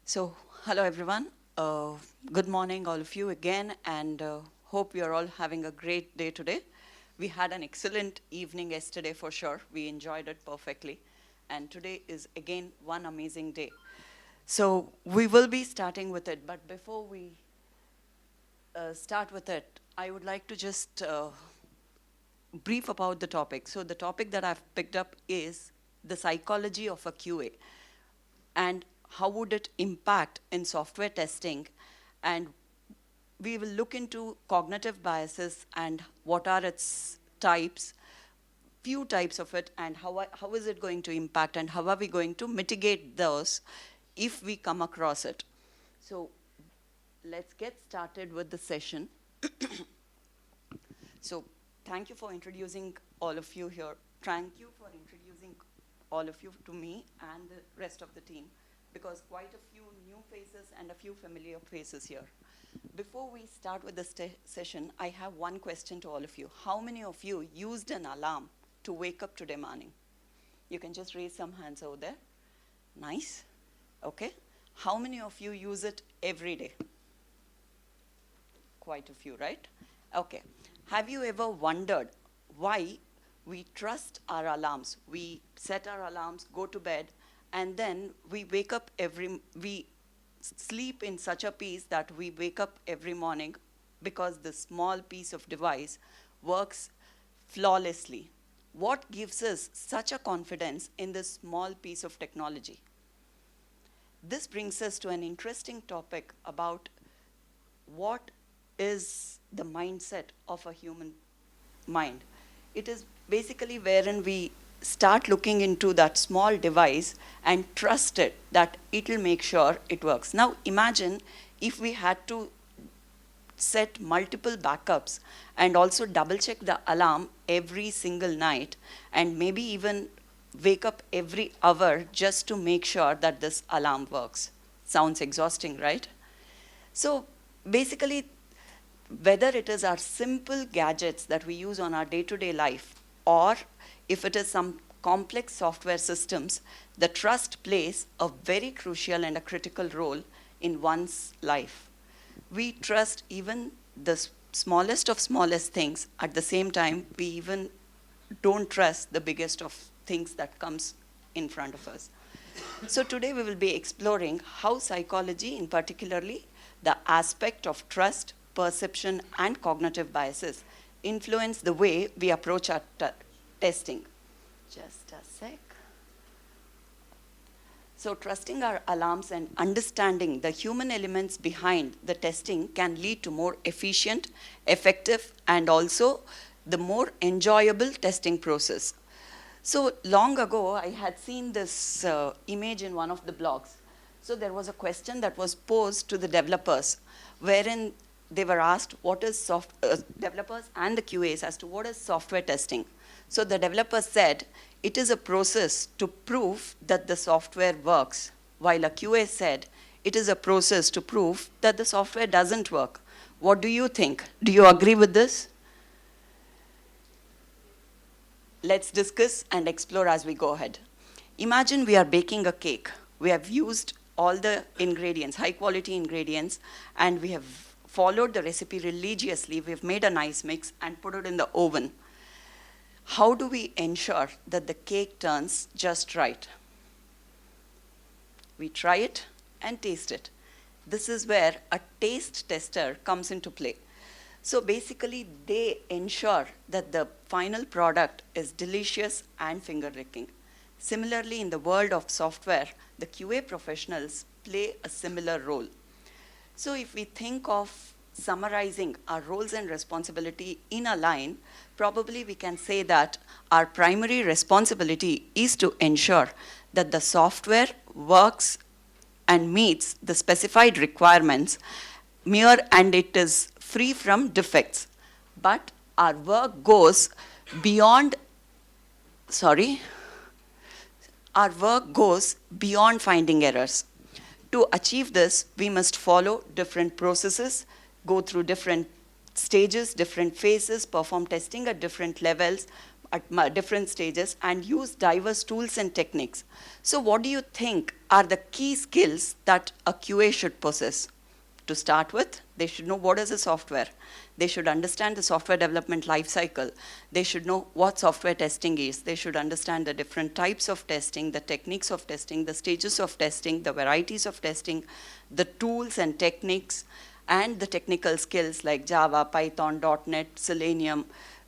So, hello everyone. Good morning, all of you again, and hope you're all having a great day today. We had an excellent evening yesterday for sure. We enjoyed it perfectly. And today is again one amazing day. So, we will be starting with it, but before we start with it, I would like to just brief about the topic. So, the topic that I've picked up is the psychology of a QA and how would it impact in software testing, and we will look into cognitive biases and what are its types, few types of it, and how is it going to impact and how are we going to mitigate those if we come across it. So let's get started with the session. So thank you for introducing all of you here. Thank you for introducing all of you to me and the rest of the team, because quite a few new faces and a few familiar faces here. Before we start with the session, I have one question to all of you. How many of you used an alarm to wake up today morning? You can just raise some hands over there. Nice. Okay. How many of you use it every day? Quite a few, right? Okay. Have you ever wondered why we trust our alarms? We set our alarms, go to bed, and then we wake up we sleep in such a peace that we wake up every morning because the small piece of device works flawlessly. What gives us such a confidence in this small piece of technology? This brings us to an interesting topic about what is the mindset of a human mind. It is basically wherein we start looking into that small device and trust it that it will make sure it works. Now imagine if we had to set multiple backups and also double check the alarm every single night and maybe even wake up every hour just to make sure that this alarm works. Sounds exhausting, right? So basically, whether it is our simple gadgets that we use on our day-to-day life, or if it is some complex software systems, the trust plays a very crucial and a critical role in one's life. We trust even the smallest of smallest things. At the same time, we even don't trust the biggest of things that comes in front of us. So today we will be exploring how psychology, in particularly the aspect of trust, perception, and cognitive biases influence the way we approach our testing. Just a sec. So trusting our alarms and understanding the human elements behind the testing can lead to more efficient, effective, and also the more enjoyable testing process. So long ago, I had seen this image in one of the blogs. So there was a question that was posed to the developers, wherein they were asked what is developers and the QAs as to what is software testing. So the developers said it is a process to prove that the software works, while a QA said it is a process to prove that the software doesn't work. What do you think? Do you agree with this? Let's discuss and explore as we go ahead. Imagine we are baking a cake. We have used all the ingredients, high quality ingredients, and we have followed the recipe religiously. We've made a nice mix and put it in the oven. How do we ensure that the cake turns just right? We try it and taste it. This is where a taste tester comes into play. So basically, they ensure that the final product is delicious and finger-licking. Similarly, in the world of software, the QA professionals play a similar role. So if we think of summarizing our roles and responsibility in a line, probably we can say that our primary responsibility is to ensure that the software works and meets the specified requirements, and it is free from defects. But our work goes beyond, our work goes beyond finding errors. To achieve this, we must follow different processes, go through different stages, different phases, perform testing at different levels, at different stages and use diverse tools and techniques. So what do you think are the key skills that a QA should possess? To start with, they should know what is a software. They should understand the software development life cycle. They should know what software testing is. They should understand the different types of testing, the techniques of testing, the stages of testing, the varieties of testing, the tools and techniques, and the technical skills like Java, Python, .NET, Selenium,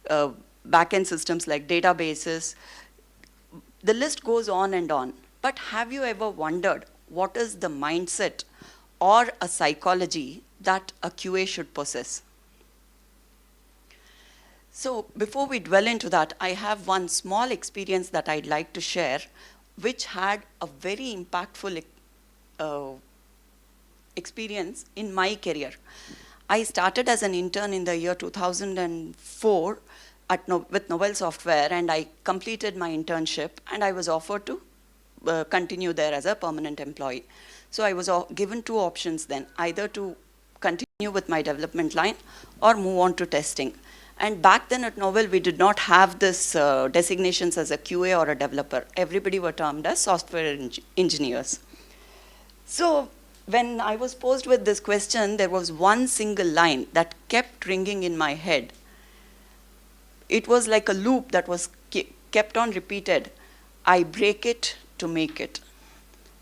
backend systems like databases. The list goes on and on. But have you ever wondered what is the mindset or a psychology that a QA should possess? So before we dwell into that, I have one small experience that I'd like to share, which had a very impactful experience in my career. I started as an intern in the year 2004 with Novell Software, and I completed my internship, and I was offered to continue there as a permanent employee. So I was given two options then, either to continue with my development line or move on to testing. And back then at Novell, we did not have this designations as a QA or a developer. Everybody were termed as software engineers. So when I was posed with this question, there was one single line that kept ringing in my head. It was like a loop that was kept on repeated. I break it to make it.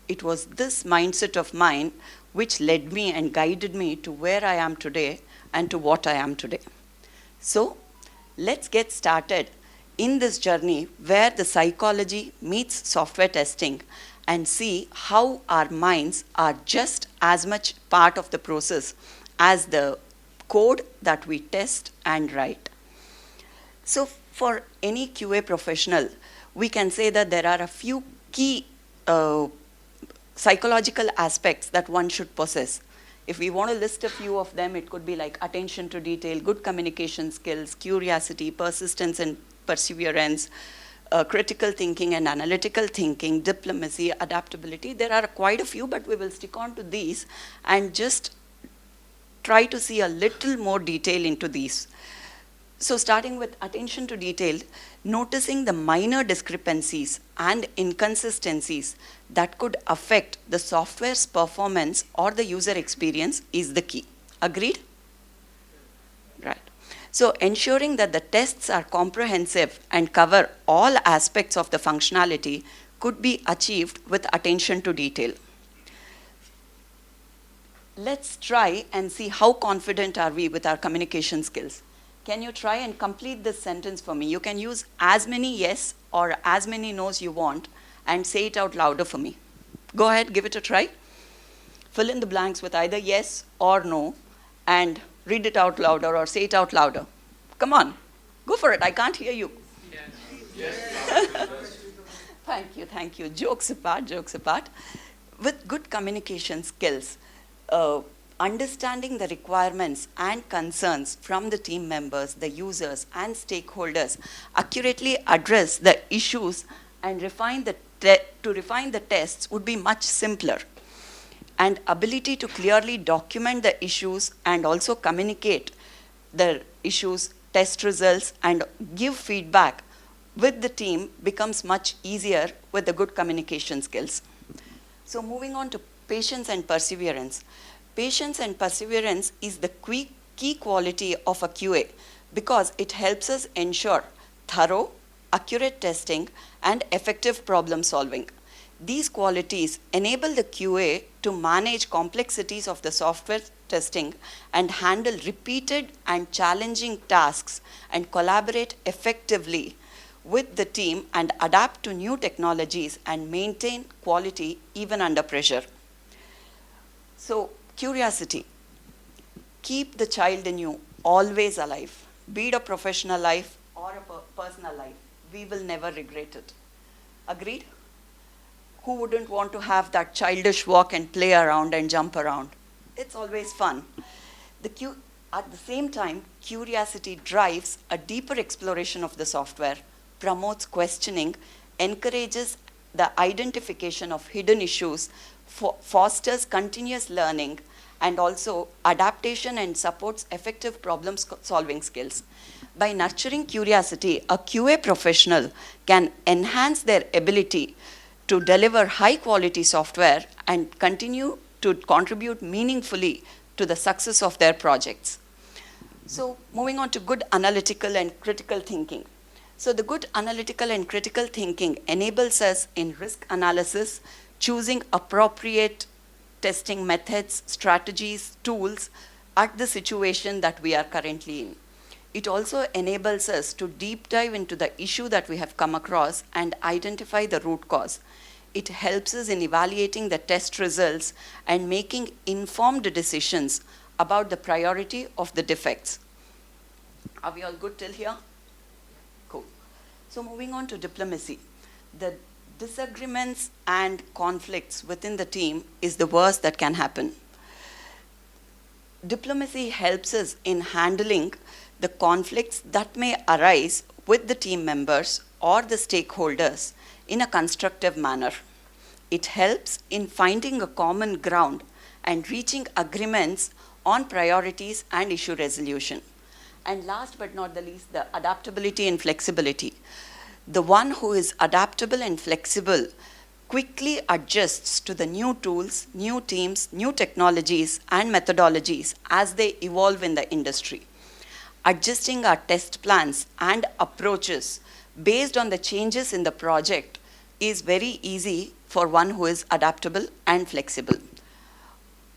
It was this mindset of mine which led me and guided me to where I am today and to what I am today. So let's get started in this journey where the psychology meets software testing and see how our minds are just as much part of the process as the code that we test and write. So for any QA professional, we can say that there are a few key psychological aspects that one should possess. If we want to list a few of them, it could be like attention to detail, good communication skills, curiosity, persistence and perseverance, critical thinking and analytical thinking, diplomacy, adaptability. There are quite a few, but we will stick on to these and just try to see a little more detail into these. So starting with attention to detail, noticing the minor discrepancies and inconsistencies that could affect the software's performance or the user experience is the key. Agreed? Right. So ensuring that the tests are comprehensive and cover all aspects of the functionality could be achieved with attention to detail. Let's try and see how confident are we with our communication skills. Can you try and complete this sentence for me? You can use as many yes or as many no's you want and say it out louder for me. Go ahead, give it a try. Fill in the blanks with either yes or no and read it out louder or say it out louder. Come on, go for it. I can't hear you. Yes. Yes. Thank you. Jokes apart. With good communication skills, understanding the requirements and concerns from the team members, the users, and stakeholders, accurately address the issues and refine the tests would be much simpler. And ability to clearly document the issues and also communicate the issues, test results, and give feedback with the team becomes much easier with the good communication skills. So moving on to patience and perseverance. Patience and perseverance is the key quality of a QA because it helps us ensure thorough, accurate testing and effective problem solving. These qualities enable the QA to manage complexities of the software testing and handle repeated and challenging tasks and collaborate effectively with the team and adapt to new technologies and maintain quality even under pressure. So, curiosity. Keep the child in you always alive. Be it a professional life or a personal life. We will never regret it. Agreed? Who wouldn't want to have that childish walk and play around and jump around? It's always fun. At the same time, curiosity drives a deeper exploration of the software, promotes questioning, encourages the identification of hidden issues, fosters continuous learning, and also adaptation and supports effective problem-solving skills. By nurturing curiosity, a QA professional can enhance their ability to deliver high-quality software and continue to contribute meaningfully to the success of their projects. So moving on to good analytical and critical thinking. So the good analytical and critical thinking enables us in risk analysis, choosing appropriate testing methods, strategies, tools at the situation that we are currently in. It also enables us to deep dive into the issue that we have come across and identify the root cause. It helps us in evaluating the test results and making informed decisions about the priority of the defects. Are we all good till here? Cool. So moving on to diplomacy. The disagreements and conflicts within the team is the worst that can happen. Diplomacy helps us in handling the conflicts that may arise with the team members or the stakeholders in a constructive manner. It helps in finding a common ground and reaching agreements on priorities and issue resolution. And last but not the least, the adaptability and flexibility. The one who is adaptable and flexible quickly adjusts to the new tools, new teams, new technologies, and methodologies as they evolve in the industry. Adjusting our test plans and approaches based on the changes in the project is very easy for one who is adaptable and flexible.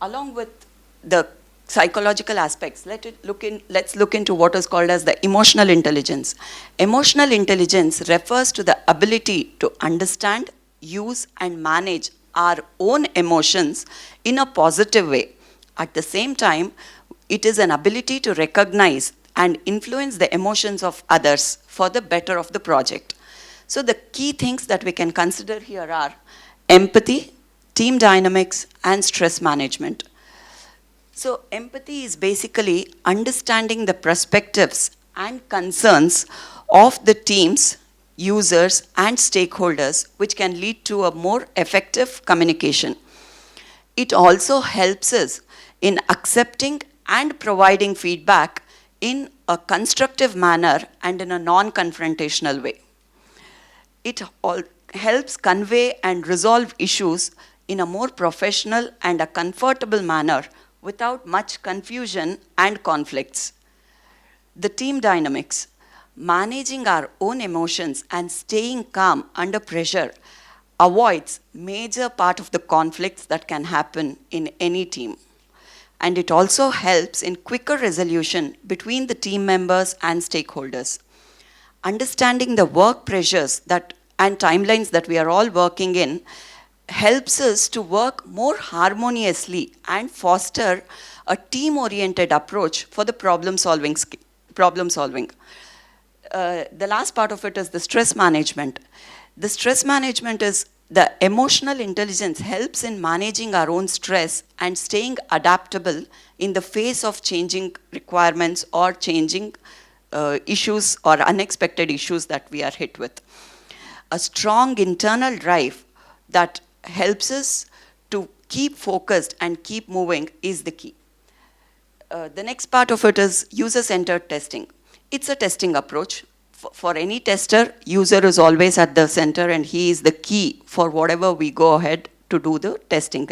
Along with the psychological aspects, let's look into what is called as the emotional intelligence. Emotional intelligence refers to the ability to understand, use, and manage our own emotions in a positive way. At the same time, it is an ability to recognize and influence the emotions of others for the better of the project. So the key things that we can consider here are empathy, team dynamics, and stress management. So empathy is basically understanding the perspectives and concerns of the teams, users, and stakeholders, which can lead to a more effective communication. It also helps us in accepting and providing feedback in a constructive manner and in a non-confrontational way. It all helps convey and resolve issues in a more professional and a comfortable manner without much confusion and conflicts. The team dynamics. Managing our own emotions and staying calm under pressure avoids major part of the conflicts that can happen in any team. And it also helps in quicker resolution between the team members and stakeholders. Understanding the work pressures and timelines that we are all working in helps us to work more harmoniously and foster a team-oriented approach for the problem solving. The last part of it is the stress management. The stress management is the emotional intelligence helps in managing our own stress and staying adaptable in the face of changing requirements or changing issues or unexpected issues that we are hit with. A strong internal drive that helps us to keep focused and keep moving is the key. The next part of it is user-centered testing. It's a testing approach. For any tester, user is always at the center and he is the key for whatever we go ahead to do the testing.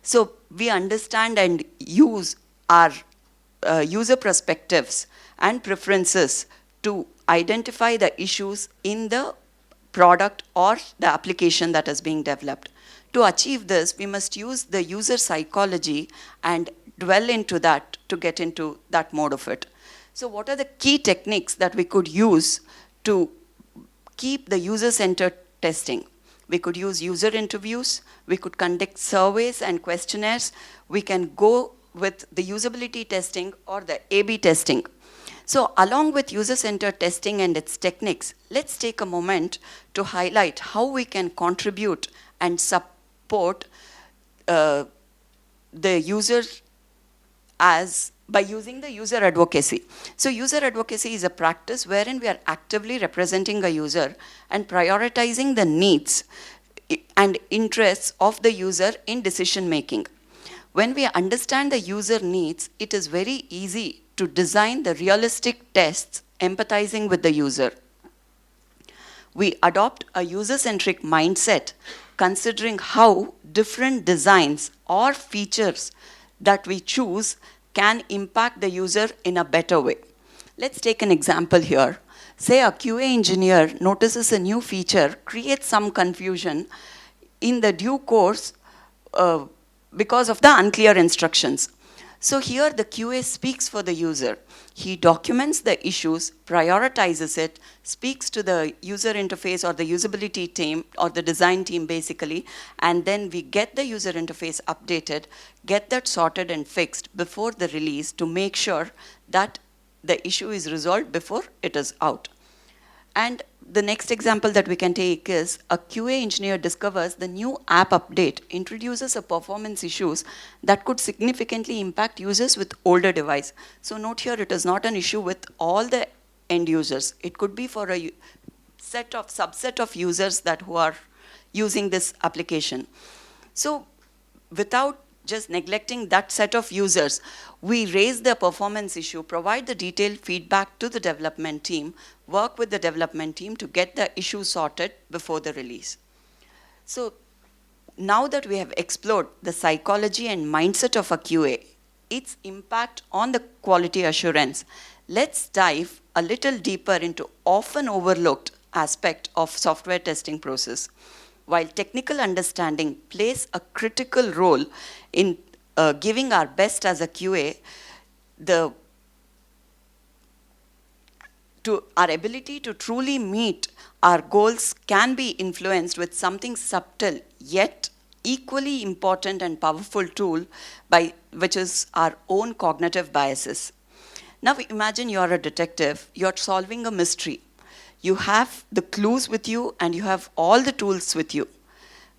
So we understand and use our user perspectives and preferences to identify the issues in the product or the application that is being developed. To achieve this, we must use the user psychology and dwell into that to get into that mode of it. So what are the key techniques that we could use to keep the user-centered testing? We could use user interviews, we could conduct surveys and questionnaires, we can go with the usability testing or the A/B testing. So along with user-centered testing and its techniques, let's take a moment to highlight how we can contribute and support the user by using the user advocacy. So user advocacy is a practice wherein we are actively representing a user and prioritizing the needs and interests of the user in decision making. When we understand the user needs, it is very easy to design the realistic tests empathizing with the user. We adopt a user-centric mindset, considering how different designs or features that we choose can impact the user in a better way. Let's take an example here. Say a QA engineer notices a new feature, creates some confusion in the due course because of the unclear instructions. So here the QA speaks for the user. He documents the issues, prioritizes it, speaks to the user interface or the usability team or the design team basically, and then we get the user interface updated, get that sorted and fixed before the release to make sure that the issue is resolved before it is out. And the next example that we can take is a QA engineer discovers the new app update introduces a performance issues that could significantly impact users with older device. So note here, it is not an issue with all the end users. It could be for a subset of users who are using this application. So without just neglecting that set of users, we raise the performance issue, provide the detailed feedback to the development team, work with the development team to get the issue sorted before the release. So now that we have explored the psychology and mindset of a QA, its impact on the quality assurance, let's dive a little deeper into often overlooked aspect of software testing process. While technical understanding plays a critical role in giving our best as a QA, our ability to truly meet our goals can be influenced with something subtle yet equally important and powerful tool which is our own cognitive biases. Now imagine you're a detective, you're solving a mystery. You have the clues with you and you have all the tools with you.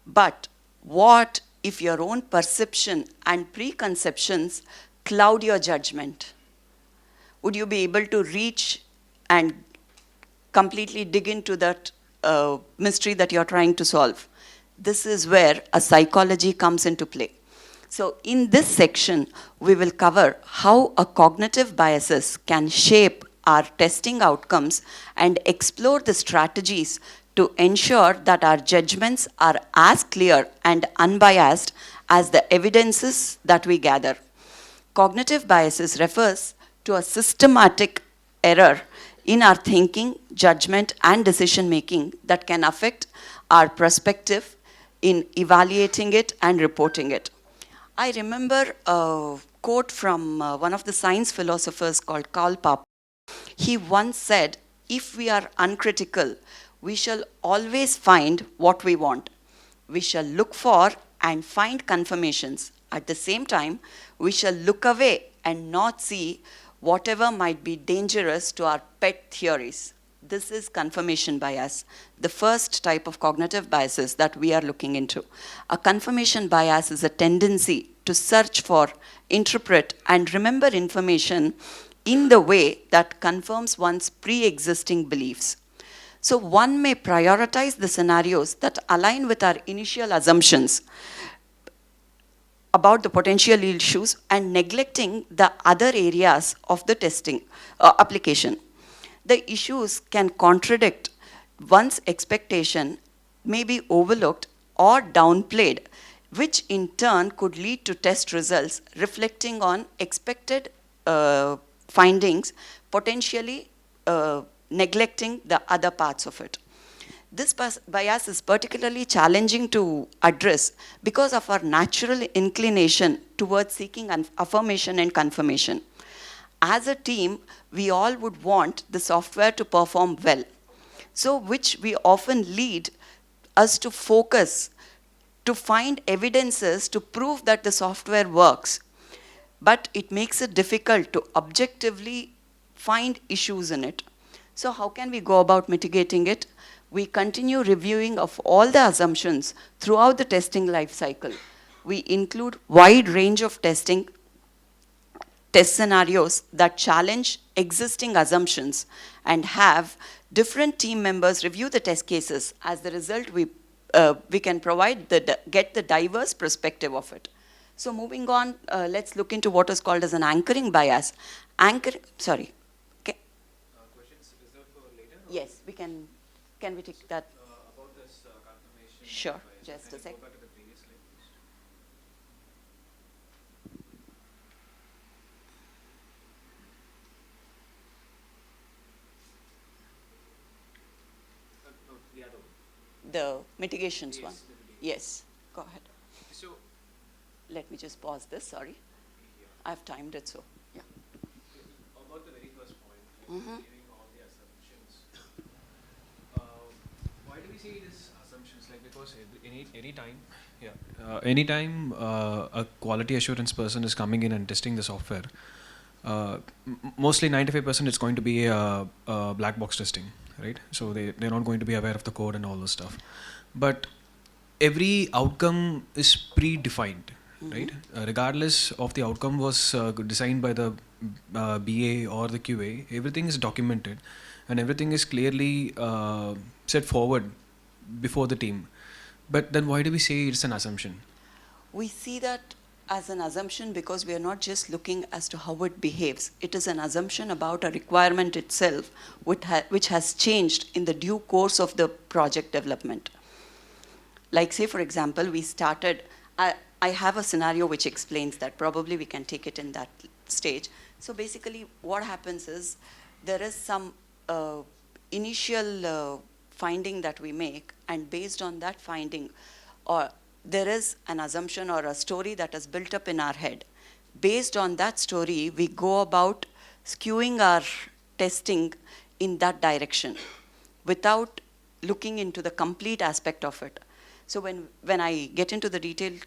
But what if your own perception and preconceptions cloud your judgment? Would you be able to reach and completely dig into that mystery that you're trying to solve? This is where a psychology comes into play. So in this section, we will cover how a cognitive biases can shape our testing outcomes and explore the strategies to ensure that our judgments are as clear and unbiased as the evidences that we gather. Cognitive biases refers to a systematic error in our thinking, judgment, and decision making that can affect our perspective in evaluating it and reporting it. I remember a quote from one of the science philosophers called Karl Popper. He once said, if we are uncritical, we shall always find what we want. We shall look for and find confirmations. At the same time, we shall look away and not see whatever might be dangerous to our pet theories. This is confirmation bias, the first type of cognitive biases that we are looking into. A confirmation bias is a tendency to search for, interpret, and remember information in the way that confirms one's pre-existing beliefs. So one may prioritize the scenarios that align with our initial assumptions about the potential issues and neglecting the other areas of the testing application. The issues can contradict one's expectation, may be overlooked or downplayed, which in turn could lead to test results reflecting on expected findings, potentially neglecting the other parts of it. This bias is particularly challenging to address because of our natural inclination towards seeking affirmation and confirmation. As a team, we all would want the software to perform well, so which we often lead us to focus, to find evidences to prove that the software works. But it makes it difficult to objectively find issues in it. So how can we go about mitigating it? We continue reviewing of all the assumptions throughout the testing life cycle. We include wide range of test scenarios that challenge existing assumptions and have different team members review the test cases. As the result, we can get the diverse perspective of it. So moving on, let's look into what is called as an anchoring bias. Sorry. Okay. Questions reserved for later? Yes, we can. Can we take that? About this confirmation Sure. bias. Just Can a you sec. go back to the previous slide, please? No, the other one. The mitigations one. Yes, the mitigation. Yes. Go ahead. So, Let me just pause this. Sorry. yeah. I've timed it so. Yeah. About the very first point, Mhm. giving all the assumptions. Why do we say it is assumptions? Like because any time, yeah, anytime a quality assurance person is coming in and testing the software, mostly 95% it's going to be black box testing, right? So they're not going to be aware of the code and all this stuff. But every outcome is predefined, right? Regardless of the outcome was designed by the BA or the QA, everything is documented and everything is clearly set forward before the team. But then why do we say it's an assumption? We see that as an assumption because we are not just looking as to how it behaves. It is an assumption about a requirement itself, which has changed in the due course of the project development. Like say, for example, we started, I have a scenario which explains that. Probably we can take it in that stage. So basically what happens is there is some initial finding that we make, and based on that finding, or there is an assumption or a story that is built up in our head. Based on that story, we go about skewing our testing in that direction without looking into the complete aspect of it. So when I get into the detailed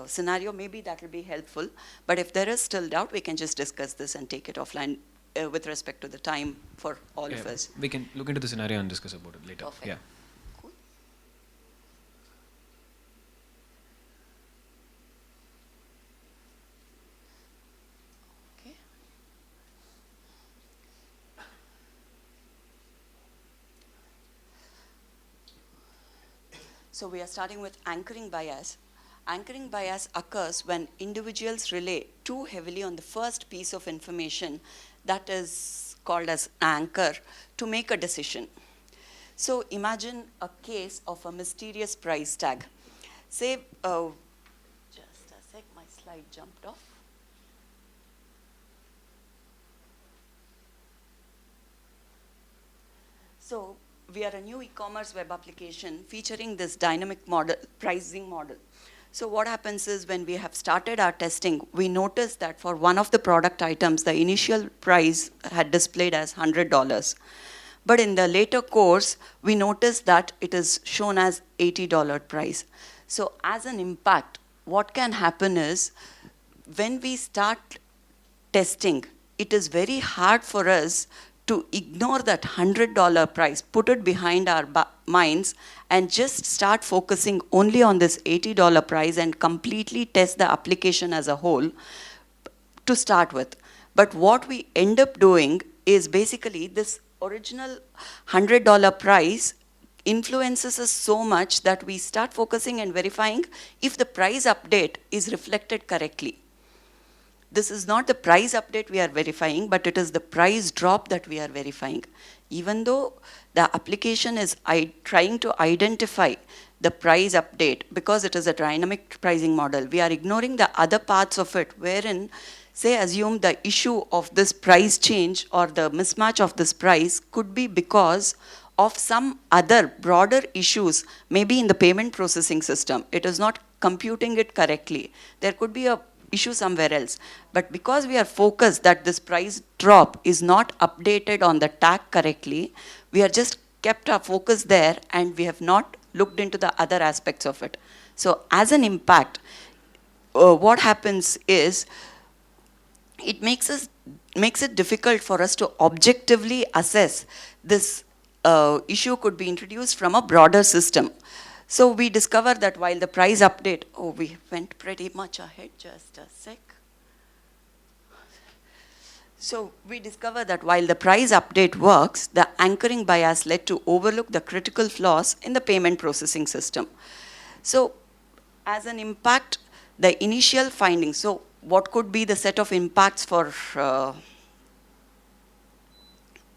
scenario, maybe that will be helpful. But if there is still doubt, we can just discuss this and take it offline with respect to the time for all of us. We can look into the scenario and discuss about it later. Perfect. Yeah. Cool. Okay. So we are starting with anchoring bias. Anchoring bias occurs when individuals rely too heavily on the first piece of information that is called as anchor to make a decision. So imagine a case of a mysterious price tag. Say, just a sec, my slide jumped off. So we are a new e-commerce web application featuring this dynamic model, pricing model. So what happens is when we have started our testing, we noticed that for one of the product items, the initial price had displayed as $100. But in the later course, we noticed that it is shown as $80 price. So as an impact, what can happen is when we start testing, it is very hard for us to ignore that $100 price, put it behind our minds, and just start focusing only on this $80 price and completely test the application as a whole to start with. But what we end up doing is basically this original $100 price influences us so much that we start focusing and verifying if the price update is reflected correctly. This is not the price update we are verifying, but it is the price drop that we are verifying. Even though the application is trying to identify the price update because it is a dynamic pricing model, we are ignoring the other parts of it wherein, say, assume the issue of this price change or the mismatch of this price could be because of some other broader issues, maybe in the payment processing system. It is not computing it correctly. There could be a issue somewhere else. But because we are focused that this price drop is not updated on the tag correctly, we are just kept our focus there and we have not looked into the other aspects of it. So as an impact, what happens is it makes it difficult for us to objectively assess this issue could be introduced from a broader system. So we discover that while the price update, we went pretty much ahead, just a sec. So we discover that while the price update works, the anchoring bias led to overlook the critical flaws in the payment processing system. So as an impact, The initial findings, so what could be the set of impacts for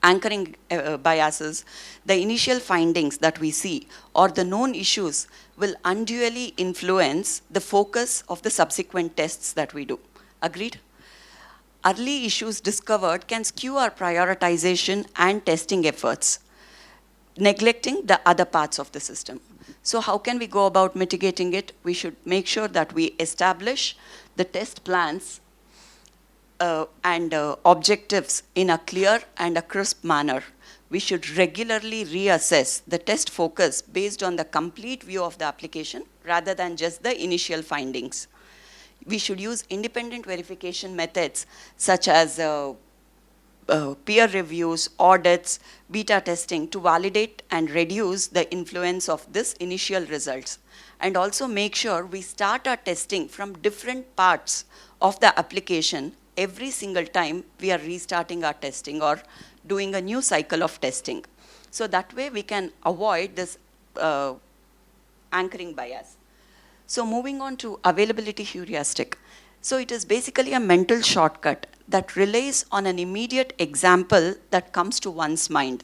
anchoring biases? The initial findings that we see or the known issues will unduly influence the focus of the subsequent tests that we do. Agreed? Early issues discovered can skew our prioritization and testing efforts, neglecting the other parts of the system. So how can we go about mitigating it? We should make sure that we establish the test plans and objectives in a clear and a crisp manner. We should regularly reassess the test focus based on the complete view of the application rather than just the initial findings. We should use independent verification methods such as peer reviews, audits, beta testing to validate and reduce the influence of this initial results. And also make sure we start our testing from different parts of the application every single time we are restarting our testing or doing a new cycle of testing. So that way we can avoid this anchoring bias. So moving on to availability heuristic. So it is basically a mental shortcut that relies on an immediate example that comes to one's mind.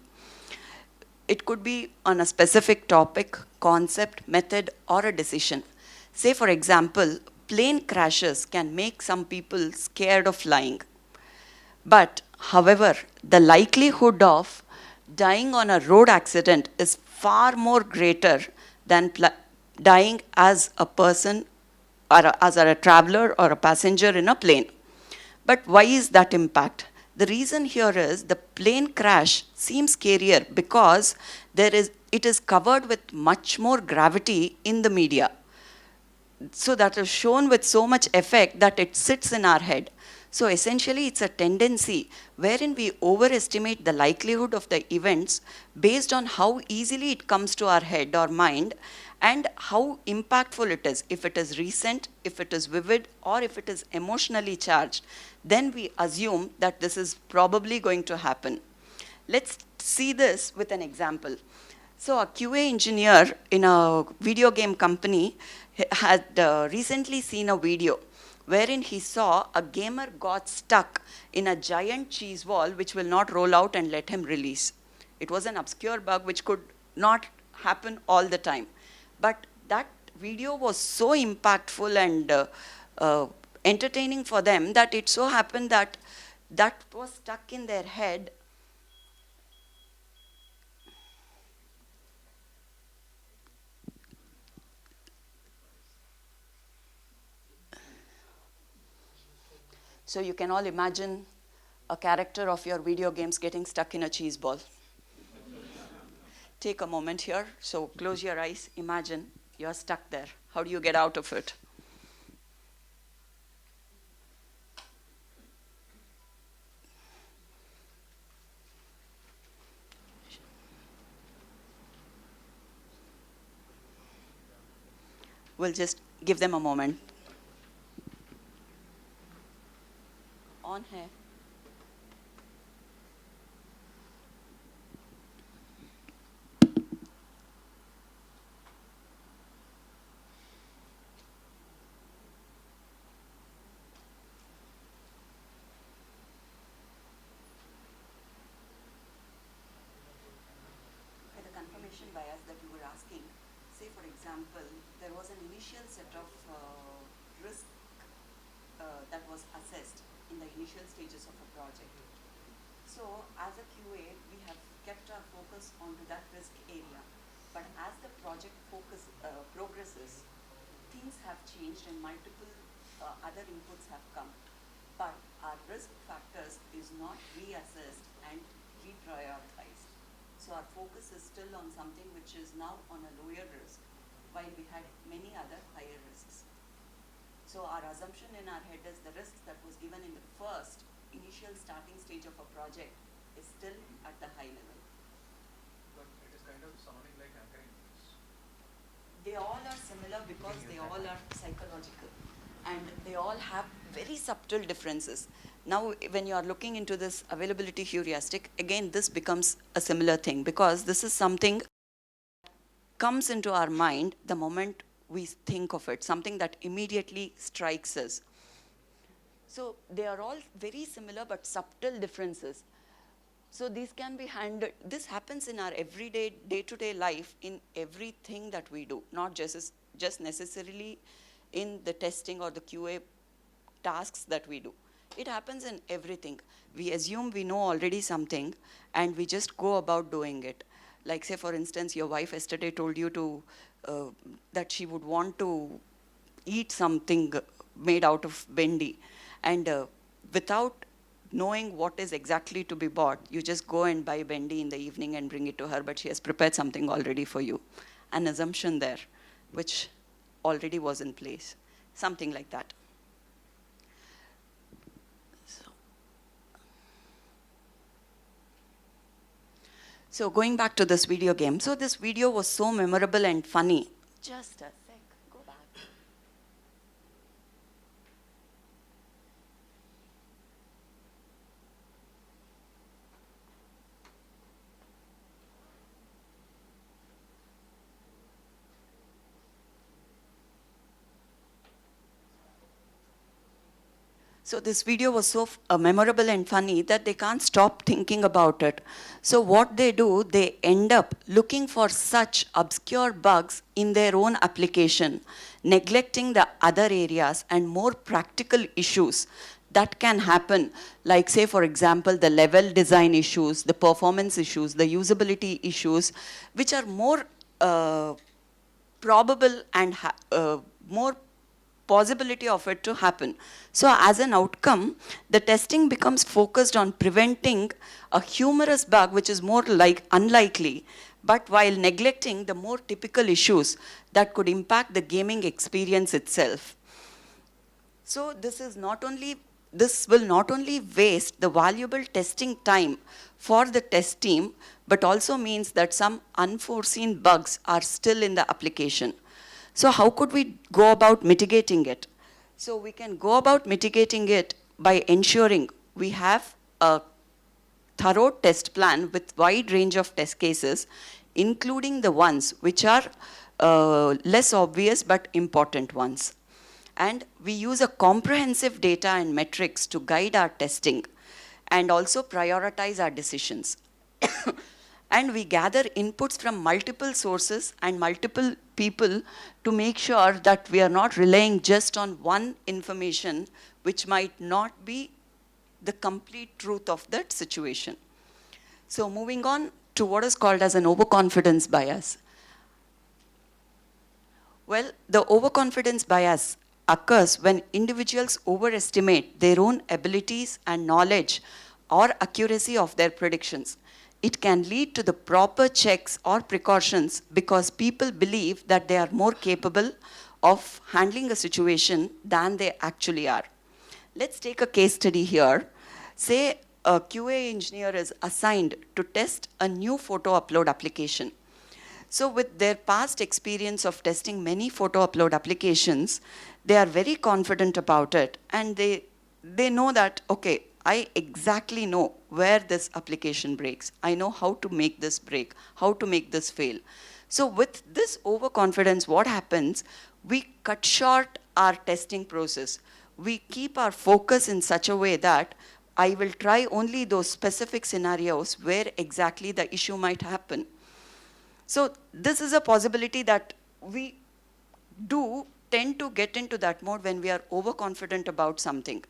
It could be on a specific topic, concept, method, or a decision. Say, for example, plane crashes can make some people scared of flying. But, however, the likelihood of dying on a road accident is far more greater than dying as a person or as a traveler or a passenger in a plane. But why is that impact? The reason here is the plane crash seems scarier because it is covered with much more gravity in the media. So that is shown with so much effect that it sits in our head. So essentially it's a tendency wherein we overestimate the likelihood of the events based on how easily it comes to our head or mind and how impactful it is. If it is recent, if it is vivid, or if it is emotionally charged, then we assume that this is probably going to happen. Let's see this with an example. So a QA engineer in a video game company had recently seen a video wherein he saw a gamer got stuck in a giant cheese wall which will not roll out and let him release. It was an obscure bug which could not happen all the time. But that video was so impactful and entertaining for them that it so happened that that was stuck in their head. So you can all imagine a character of your video games getting stuck in a cheese ball. Take a moment here. So close your eyes. Imagine you're stuck there. How do you get out of it? We'll just give them a moment. On hai. The confirmation bias that you were asking, say for example, there was an initial set of risk that was assessed in the initial stages of a project. So as a QA, we have kept our focus onto that risk area. But as the project progresses, things have changed and multiple other inputs have come. But our risk factors is not reassessed and reprioritized. So our focus is still on something which is now on a lower risk, while we had many other higher risks. So our assumption in our head is the risk that was given in the first initial starting stage of a project is still at the high level. But it is kind of sounding like anchoring. They all are similar because they all are psychological and they all have very subtle differences. Now, when you are looking into this availability heuristic, again, this becomes a similar thing because this is something comes into our mind the moment we think of it, something that immediately strikes us. So they are all very similar but subtle differences. So these can be handled. This happens in our everyday, day-to-day life in everything that we do, not just necessarily in the testing or the QA tasks that we do. It happens in everything. We assume we know already something, and we just go about doing it. Like, say, for instance, your wife yesterday told you to that she would want to eat something made out of bendi, and without knowing what is exactly to be bought, you just go and buy bendi in the evening and bring it to her, but she has prepared something already for you. An assumption there, which already was in place. Something like that. So going back to this video game. So this video was so memorable and funny. Just a sec, go back. So this video was so memorable and funny that they can't stop thinking about it. So what they do, they end up looking for such obscure bugs in their own application, neglecting the other areas and more practical issues that can happen, like, say, for example, the level design issues, the performance issues, the usability issues, which are more probable and more possibility of it to happen. So as an outcome, the testing becomes focused on preventing a humorous bug which is more like unlikely, but while neglecting the more typical issues that could impact the gaming experience itself. So this will not only waste the valuable testing time for the test team, but also means that some unforeseen bugs are still in the application. So how could we go about mitigating it? So we can go about mitigating it by ensuring we have a thorough test plan with wide range of test cases, including the ones which are less obvious but important ones. And we use a comprehensive data and metrics to guide our testing and also prioritize our decisions. And we gather inputs from multiple sources and multiple people to make sure that we are not relying just on one information which might not be the complete truth of that situation. So moving on to what is called as an overconfidence bias. Well, the overconfidence bias occurs when individuals overestimate their own abilities and knowledge or accuracy of their predictions. It can lead to the proper checks or precautions because people believe that they are more capable of handling a situation than they actually are. Let's take a case study here. Say a QA engineer is assigned to test a new photo upload application. So with their past experience of testing many photo upload applications, they are very confident about it, and they know that, okay, I exactly know where this application breaks. I know how to make this break, how to make this fail. So with this overconfidence, what happens? We cut short our testing process. We keep our focus in such a way that I will try only those specific scenarios where exactly the issue might happen. So this is a possibility that we do tend to get into that mode when we are overconfident about something.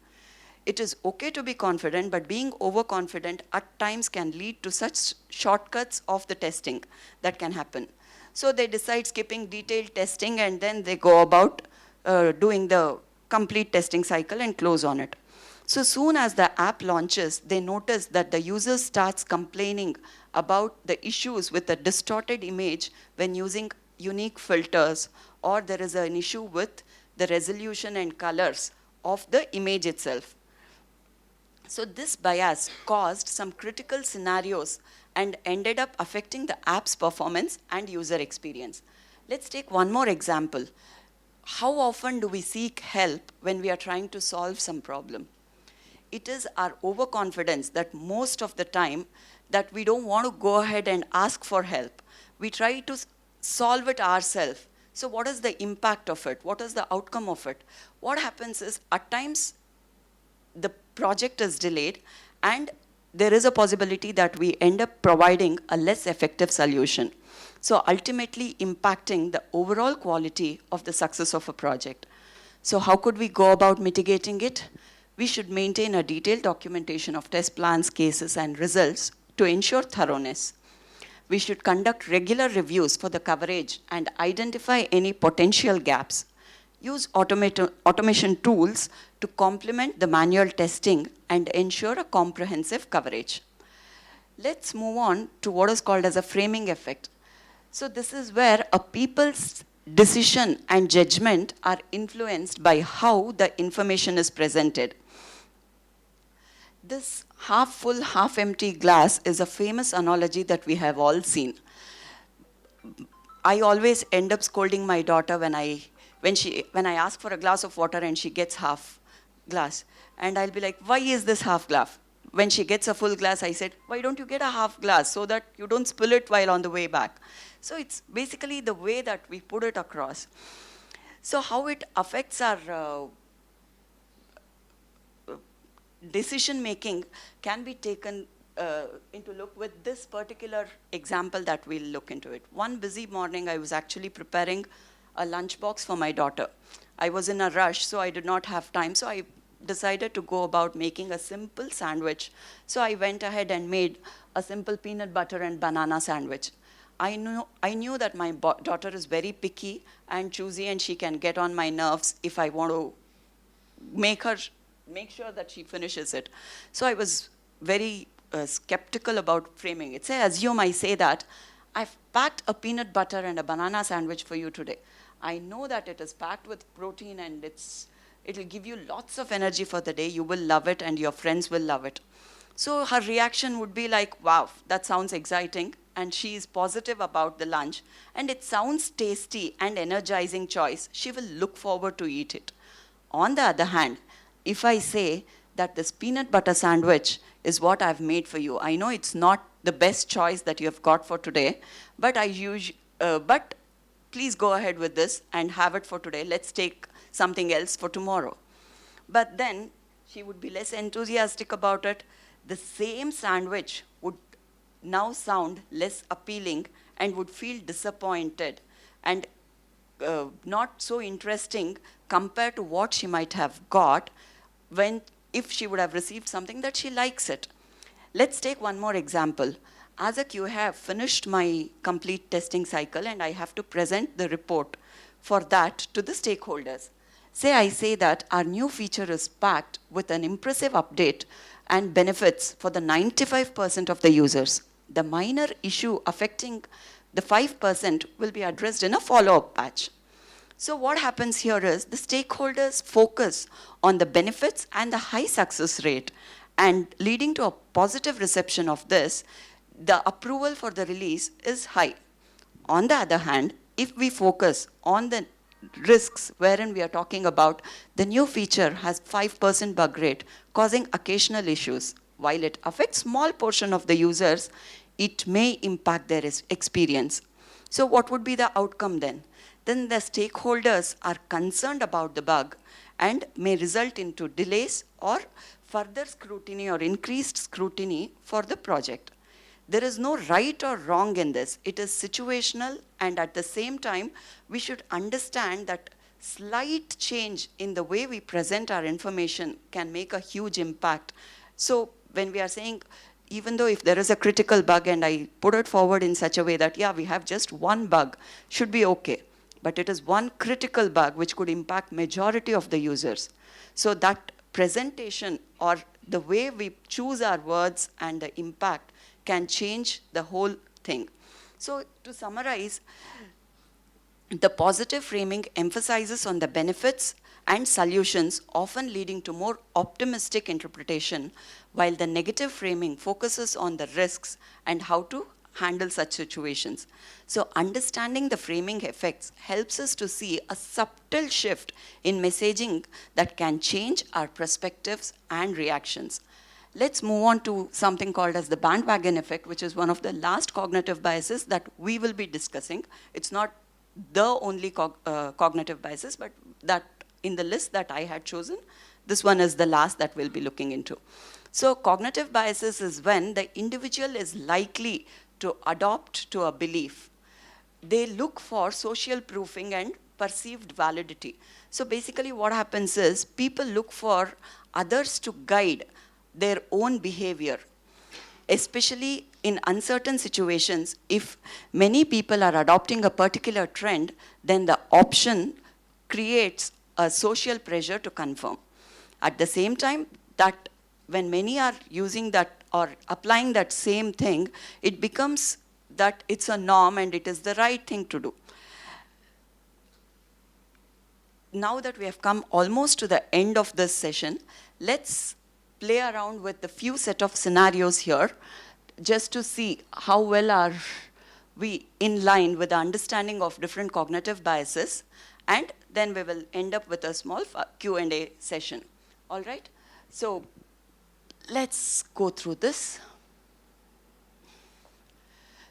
It is okay to be confident, but being overconfident at times can lead to such shortcuts of the testing that can happen. So they decide skipping detailed testing, and then they go about doing the complete testing cycle and close on it. So soon as the app launches, they notice that the user starts complaining about the issues with a distorted image when using unique filters, or there is an issue with the resolution and colors of the image itself. So this bias caused some critical scenarios and ended up affecting the app's performance and user experience. Let's take one more example. How often do we seek help when we are trying to solve some problem? It is our overconfidence that most of the time that we don't want to go ahead and ask for help. We try to solve it ourselves. So what is the impact of it? What is the outcome of it? What happens is, at times, the project is delayed, and there is a possibility that we end up providing a less effective solution. So ultimately impacting the overall quality of the success of a project. So how could we go about mitigating it? We should maintain a detailed documentation of test plans, cases, and results to ensure thoroughness. We should conduct regular reviews for the coverage and identify any potential gaps. Use automation tools to complement the manual testing and ensure a comprehensive coverage. Let's move on to what is called as a framing effect. So this is where a people's decision and judgment are influenced by how the information is presented. This half full, half empty glass is a famous analogy that we have all seen. I always end up scolding my daughter when I ask for a glass of water and she gets half glass. And I'll be like, why is this half glass? When she gets a full glass, I said, why don't you get a half glass so that you don't spill it while on the way back? So it's basically the way that we put it across. So how it affects our decision making can be taken into look with this particular example that we'll look into it. One busy morning, I was actually preparing a lunchbox for my daughter. I was in a rush, so I did not have time. So I decided to go about making a simple sandwich. So I went ahead and made a simple peanut butter and banana sandwich. I knew that my daughter is very picky and choosy, and she can get on my nerves if I want to make sure that she finishes it. So I was very skeptical about framing it. Say, assume I say that I've packed a peanut butter and a banana sandwich for you today. I know that it is packed with protein and it'll give you lots of energy for the day. You will love it and your friends will love it. So her reaction would be like, wow, that sounds exciting. And she is positive about the lunch. And it sounds tasty and energizing choice. She will look forward to eat it. On the other hand, if I say that this peanut butter sandwich is what I've made for you, I know it's not the best choice that you have got for today, but but please go ahead with this and have it for today. Let's take something else for tomorrow. But then she would be less enthusiastic about it. The same sandwich would now sound less appealing and would feel disappointed and not so interesting compared to what she might have got if she would have received something that she likes it. Let's take one more example. As a QA, I have finished my complete testing cycle and I have to present the report for that to the stakeholders. Say I say that our new feature is packed with an impressive update and benefits for the 95% of the users. The minor issue affecting the 5% will be addressed in a follow-up patch. So what happens here is the stakeholders focus on the benefits and the high success rate, and leading to a positive reception of this, the approval for the release is high. On the other hand, if we focus on the risks wherein we are talking about the new feature has 5% bug rate causing occasional issues, while it affects small portion of the users, it may impact their experience. So what would be the outcome then? Then the stakeholders are concerned about the bug and may result into delays or further scrutiny or increased scrutiny for the project. There is no right or wrong in this. It is situational, and at the same time, we should understand that slight change in the way we present our information can make a huge impact. So when we are saying, even though if there is a critical bug and I put it forward in such a way that, yeah, we have just one bug, should be okay. But it is one critical bug which could impact majority of the users. So that presentation or the way we choose our words and the impact can change the whole thing. So to summarize, the positive framing emphasizes on the benefits and solutions, often leading to more optimistic interpretation, while the negative framing focuses on the risks and how to handle such situations. So understanding the framing effects helps us to see a subtle shift in messaging that can change our perspectives and reactions. Let's move on to something called as the bandwagon effect, which is one of the last cognitive biases that we will be discussing. It's not the only cognitive biases, but that in the list that I had chosen, this one is the last that we'll be looking into. So cognitive biases is when the individual is likely to adopt to a belief. They look for social proofing and perceived validity. So basically what happens is people look for others to guide their own behavior, especially in uncertain situations. If many people are adopting a particular trend, then the option creates a social pressure to conform. At the same time, that when many are using that or applying that same thing, it becomes that it's a norm and it is the right thing to do. Now that we have come almost to the end of this session, let's play around with the few set of scenarios here just to see how well are we in line with the understanding of different cognitive biases, and then we will end up with a small Q&A session. All right? So let's go through this.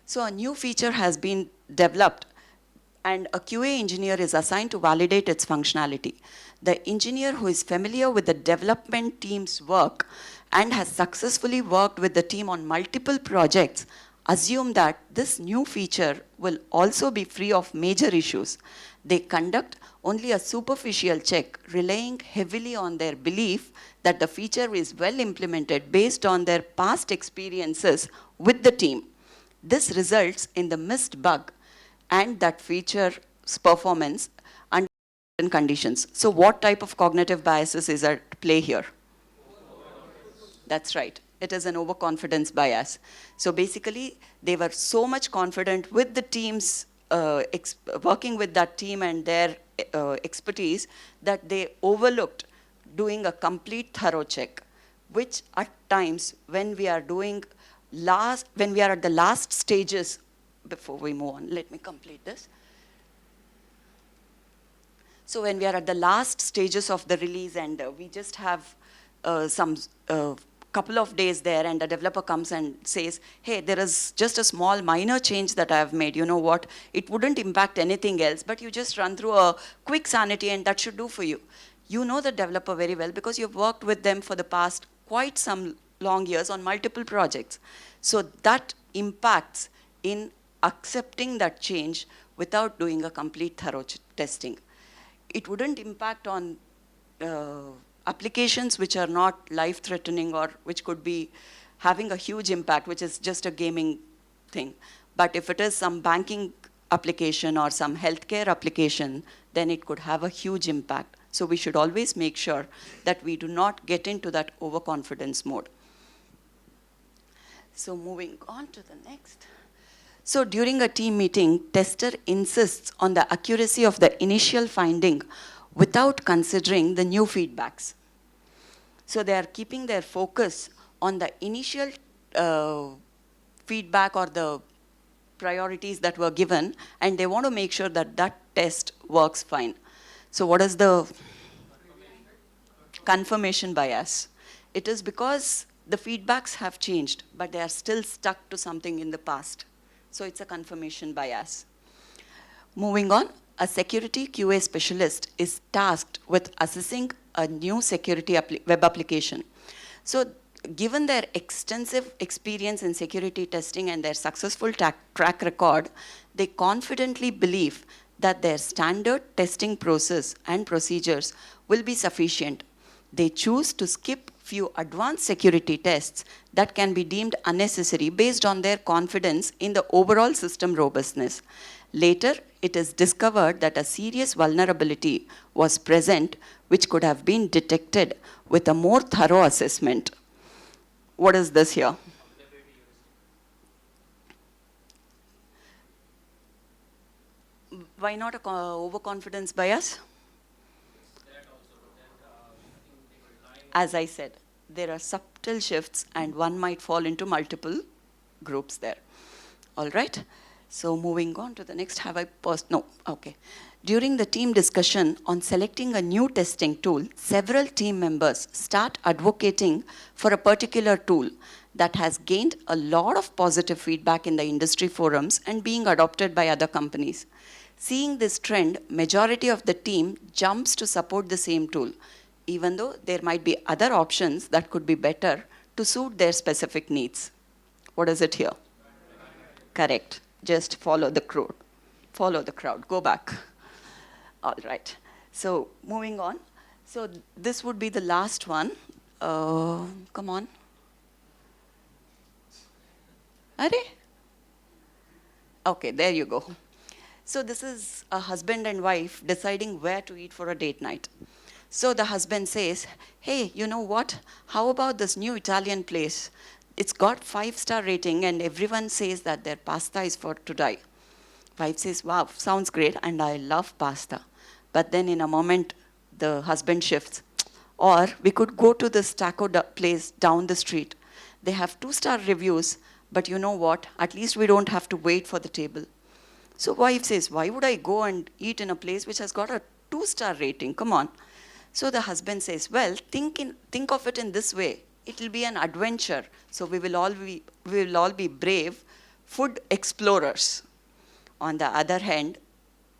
So a new feature has been developed and a QA engineer is assigned to validate its functionality. The engineer who is familiar with the development team's work and has successfully worked with the team on multiple projects assume that this new feature will also be free of major issues. They conduct only a superficial check, relying heavily on their belief that the feature is well implemented based on their past experiences with the team. This results in the missed bug and that feature's performance under certain conditions. So what type of cognitive biases is at play here? That's right. It is an overconfidence bias. So basically, they were so much confident with the teams, working with that team and their expertise, that they overlooked doing a complete thorough check, which at times when we are doing when we are at the last stages, before we move on, let me complete this. So when we are at the last stages of the release and we just have some couple of days there and the developer comes and says, hey, there is just a small minor change that I have made. You know what? It wouldn't impact anything else, but you just run through a quick sanity and that should do for you. You know the developer very well because you've worked with them for the past quite some long years on multiple projects. So that impacts in accepting that change without doing a complete thorough testing. It wouldn't impact on applications which are not life-threatening or which could be having a huge impact, which is just a gaming thing. But if it is some banking application or some healthcare application, then it could have a huge impact. So we should always make sure that we do not get into that overconfidence mode. So moving on to the next. So during a team meeting, tester insists on the accuracy of the initial finding without considering the new feedbacks. So they are keeping their focus on the initial feedback or the priorities that were given, and they want to make sure that that test works fine. So what is the confirmation bias? It is because the feedbacks have changed, but they are still stuck to something in the past. So it's a confirmation bias. Moving on, a security QA specialist is tasked with assessing a new security web application. So given their extensive experience in security testing and their successful track record, they confidently believe that their standard testing process and procedures will be sufficient. They choose to skip few advanced security tests that can be deemed unnecessary based on their confidence in the overall system robustness. Later, it is discovered that a serious vulnerability was present which could have been detected with a more thorough assessment. What is this here? Why not a overconfidence bias? As I said, there are subtle shifts and one might fall into multiple groups there. All right? So moving on to the next, have I paused? No, okay. During the team discussion on selecting a new testing tool, several team members start advocating for a particular tool that has gained a lot of positive feedback in the industry forums and being adopted by other companies. Seeing this trend, majority of the team jumps to support the same tool, even though there might be other options that could be better to suit their specific needs. What is it here? Correct. Just follow the crowd. Follow the crowd. Go back. All right. So moving on. So this would be the last one. Come on. Are? Okay, there you go. So this is a husband and wife deciding where to eat for a date night. So the husband says, hey, you know what? How about this new Italian place? It's got 5-star rating and everyone says that their pasta is for to die. Wife says, wow, sounds great and I love pasta. But then in a moment, the husband shifts. Or we could go to this taco place down the street. They have 2-star reviews, but you know what? At least we don't have to wait for the table. So wife says, why would I go and eat in a place which has got a 2-star rating? Come on. So the husband says, well, think of it in this way. It will be an adventure. So we will all be brave food explorers. On the other hand,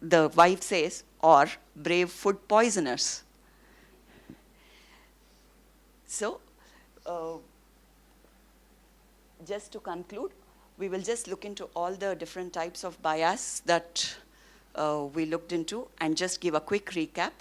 the wife says, or brave food poisoners. So, just to conclude, we will just look into all the different types of bias that we looked into and just give a quick recap.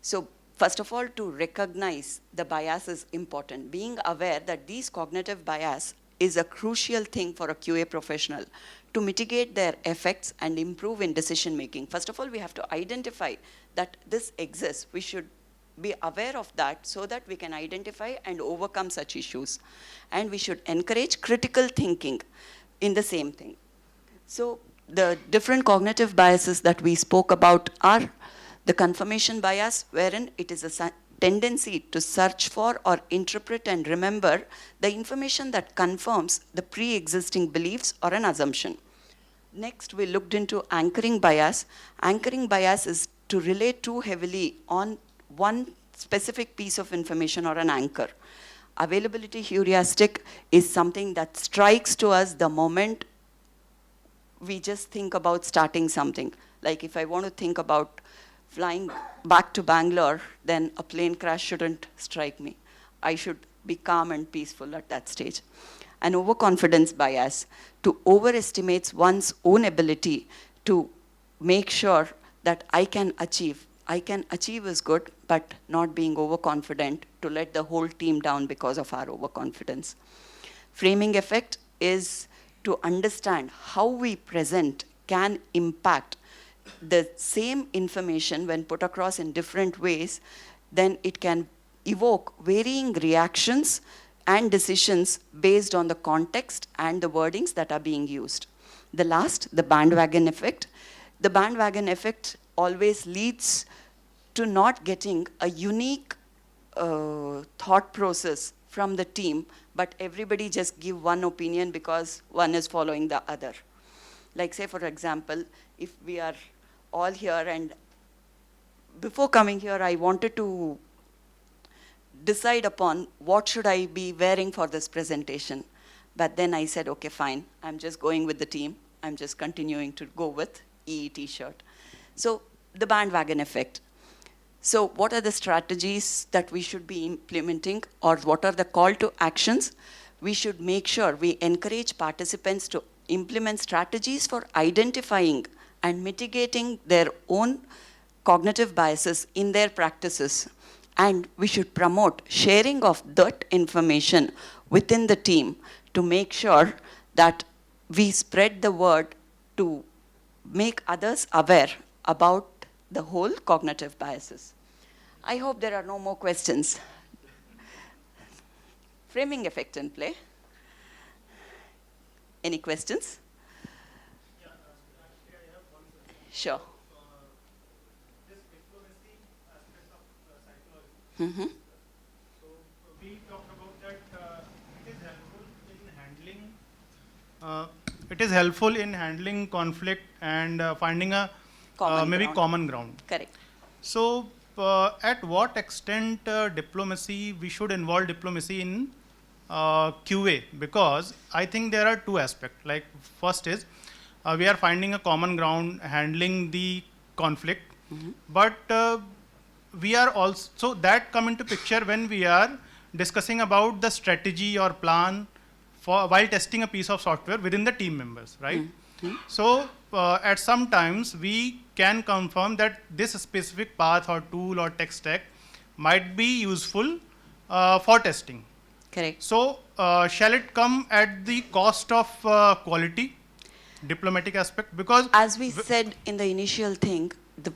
So, first of all, to recognize the bias is important. Being aware that these cognitive bias is a crucial thing for a QA professional to mitigate their effects and improve in decision making. First of all, we have to identify that this exists. We should be aware of that so that we can identify and overcome such issues. And we should encourage critical thinking in the same thing. So the different cognitive biases that we spoke about are the confirmation bias, wherein it is a tendency to search for or interpret and remember the information that confirms the pre-existing beliefs or an assumption. Next, we looked into anchoring bias. Anchoring bias is to rely too heavily on one specific piece of information or an anchor. Availability heuristic is something that strikes to us the moment we just think about starting something. Like if I want to think about flying back to Bangalore, then a plane crash shouldn't strike me. I should be calm and peaceful at that stage. An overconfidence bias, to overestimate one's own ability to make sure that I can achieve. I can achieve is good, but not being overconfident to let the whole team down because of our overconfidence. Framing effect is to understand how we present can impact the same information when put across in different ways, then it can evoke varying reactions and decisions based on the context and the wordings that are being used. The last, the bandwagon effect. The bandwagon effect always leads to not getting a unique thought process from the team, but everybody just give one opinion because one is following the other. Like say, for example, if we are all here and before coming here, I wanted to decide upon what should I be wearing for this presentation. But then I said, okay, fine, I'm just going with the team. I'm just continuing to go with EE t-shirt. So the bandwagon effect. So what are the strategies that we should be implementing, or what are the call to actions? We should make sure we encourage participants to implement strategies for identifying and mitigating their own cognitive biases in their practices. And we should promote sharing of that information within the team to make sure that we spread the word to make others aware about the whole cognitive biases. I hope there are no more questions. Framing effect in play. Any questions? Yeah, actually I have one question. Sure. This diplomacy aspect of psychology. Mm-hmm. So we talked about that it is helpful in handling conflict and finding a maybe common ground. Correct. So at what extent diplomacy, we should involve diplomacy in QA? Because I think there are two aspects. Like first is we are finding a common ground, handling the conflict. But we are also, that come into picture when we are discussing about the strategy or plan for while testing a piece of software within the team members, right? So at some times we can confirm that this specific path or tool or tech stack might be useful for testing. Correct. So shall it come at the cost of quality, diplomatic aspect? Because As we said in the initial thing, the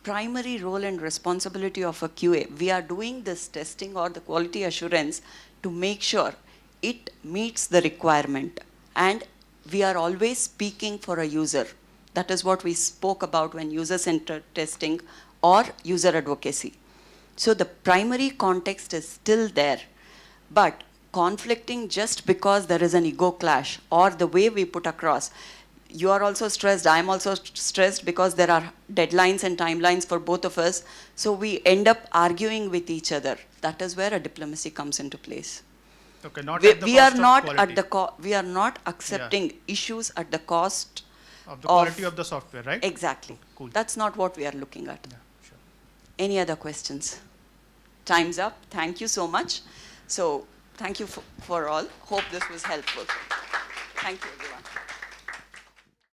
primary role and responsibility of a QA, we are doing this testing or the quality assurance to make sure it meets the requirement, and we are always speaking for a user. That is what we spoke about when user-centered testing or user advocacy. So the primary context is still there, but conflicting just because there is an ego clash or the way we put across, you are also stressed, I am also stressed because there are deadlines and timelines for both of us, so we end up arguing with each other. That is where a diplomacy comes into place. okay, not We, at the we cost are of not quality, at the we are not accepting issues at the cost of the quality of the software, right? Exactly. Cool. That's not what we are looking at. Yeah, sure. Any other questions? Time's up. Thank you so much. So thank you for all. Hope this was helpful. Thank you, everyone.